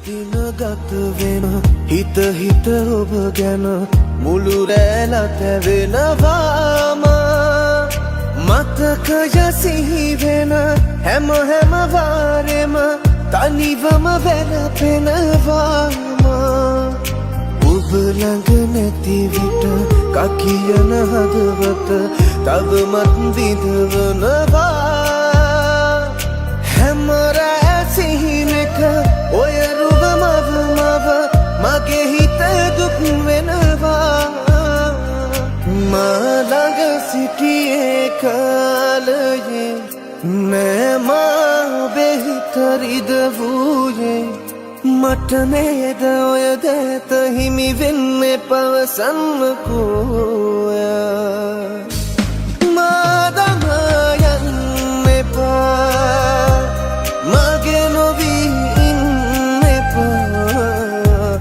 දින ගත වෙන හිත හිත ඔබ ගැන මුළු රැළ තැවෙනවාම මතකය සිහි වෙන හැම වාරෙම තනිවම වැළපෙනවාම ඔබ ළඟ නැති විට කකියන හදවත තවමත් විඳවනවා හැම රැ සිහිනක ඔය රුවමව මගේ හිත දුක් වෙනවා මා ළඟ සිටියේ කාලයේ නෑ මා බෙහෙතරිද වූයේ මට නේද ඔය දැත හිමි වෙන්නේ පවසන්නකෝ මා දමා යන්න එපා මගේ නොවී ඉන්න එපා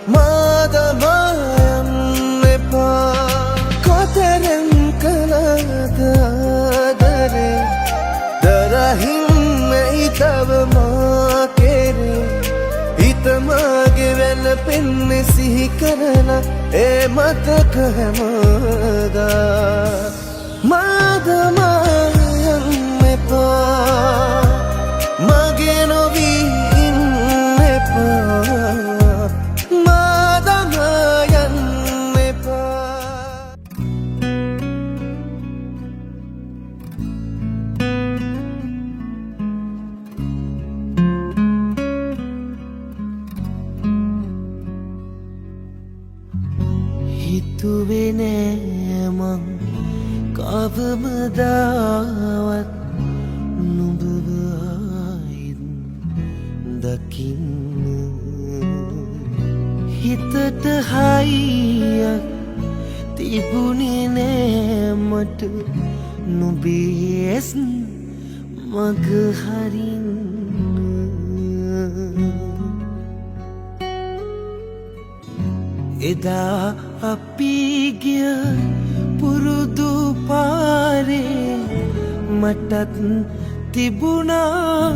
මා දමා යන්න එපා කොතරම් කළද ආදරේ දරහින්නේ තව මා කෙරේ හිත මගේ වැළපෙන්නේ සිහි කරලා ඒ මතක හැමදා මා දමා යන්න එපා මගේ නොවී ඉන්න එපා මා දමා යන්න එපා හිතුවේ නෑ මං කවමදාවත් නුඹව ආයිත් දකින්න හිතට හයියක් තිබුණේ නෑ මට නුඹේ ඇස් මග හරින්න එදා අපි ගිය පුරුදු පාරේ මටත් තිබුණා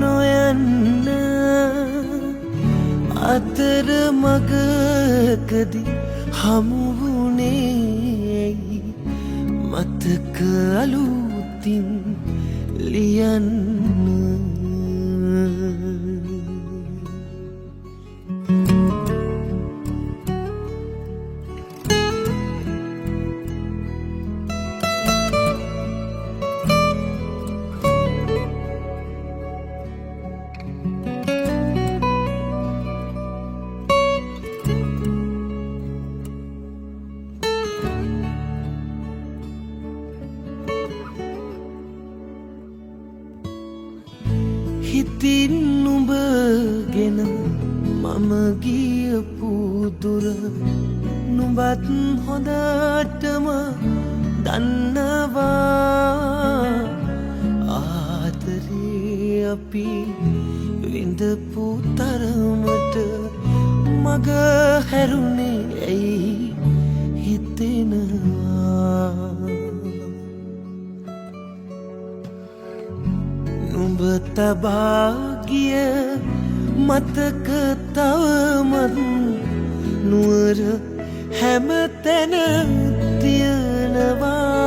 නොයන්න අතර මගකදී හමු වුණේ මතක අලුතින් ලියන්න හිතින් නුඹ ගෙන මම ගියපු දුර නුඹත් හොඳටම දන්නවා ආදරේ අපි විඳපු තරමට මග හැරුණේ ඇයි හිතෙනවා නුඹ තබා ගිය මතක තවමත් නුවර හැමතැන තියෙනවා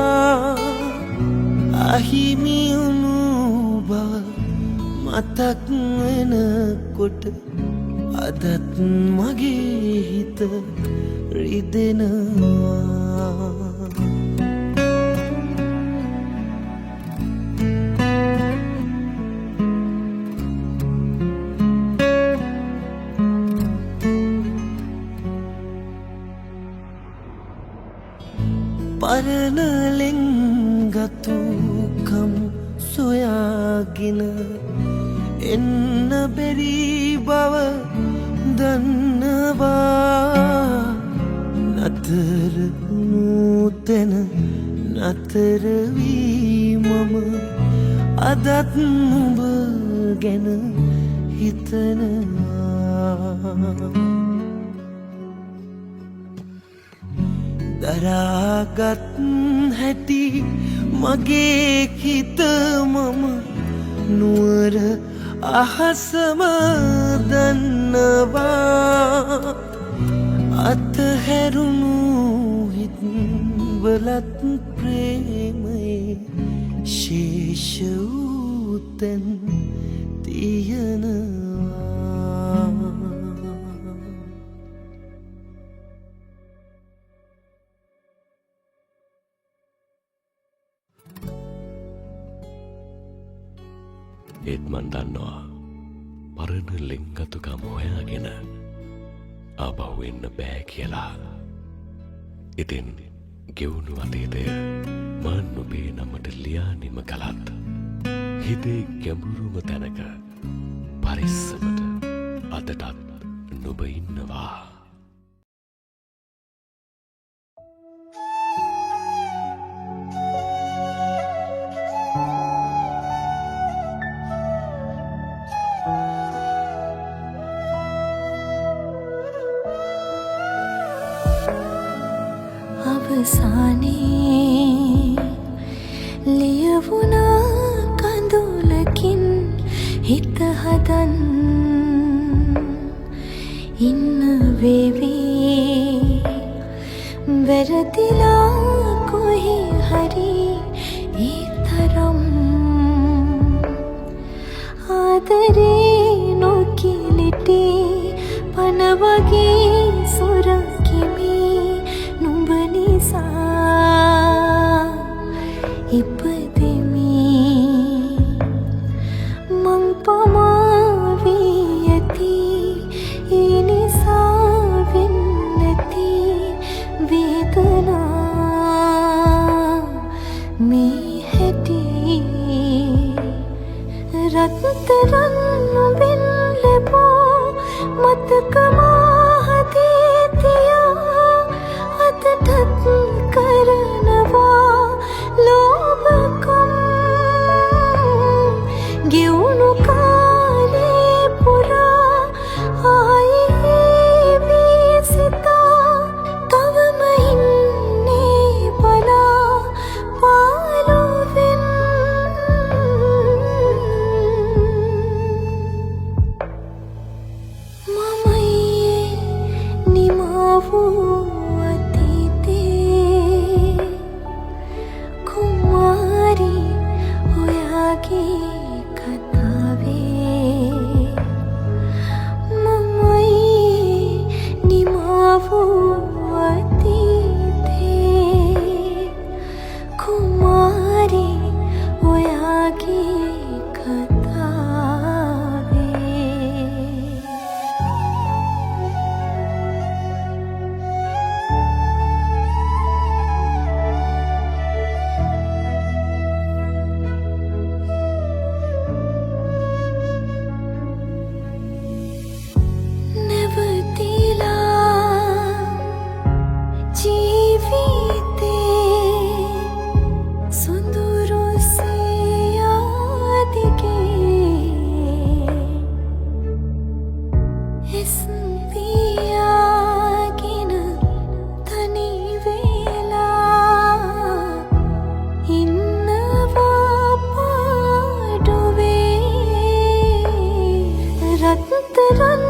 අහිමි වුණු බව මතක් වෙනකොට අදත් මගේ හිත රිදෙනවා පරණ ලෙන්ගතුකම් සොයාගෙන එන්න බැරි බව දන්නවා නතර නූතන නතර වී මම අදත් නුඹ ගැන හිතනවා දරාගත් හැටි මගේ හිත මම නුවර අහසම දන්න කරනවා අතහැරුණු හිත් වලත් ප්‍රේමයේ ශේෂ වූ තැන් තියෙනවා ඒත් මන් දන්නවා පරණ ලෙන්ගතුකම් හොයාගෙන ආපහු එන්න බෑ කියලා. ඉතින් ගෙවුණු අතීතය මන් ඔබේ නමට ලියා නිම කළත් හිතේ ගැඹුරුම තැනක පරිස්සමට අදටත් නුඹ ඉන්නවා. අවසානයේ ලියවුණා කඳුලකින් හිත හදන් ඉන්න වේවි වැරදිලා කොහි හරි ඒ තරම් ආදරේ නොකිලිටි පන වගේ සොරකිමි නුඹ නිසා ඉපදෙමි මං පමා වී ඇති ඒ නිසා වෙන්නැති වේදනා මේ හැටි රත්තරන් නොබෙන් ලැබූ මතක මාහදී තියා අදටත් කරනවා ලෝභකම් ගෙවුණු කාලේ පුරා ආයේ වී සිතා තවම ඉන්නේ බලා පාළුවෙන් මමයේ නිමා වූ කුමාරි ඔයාගේ කතාවේ මමයි නිමා වූ අතීතේ කුමාරි ඔයාගේ රත්තරන්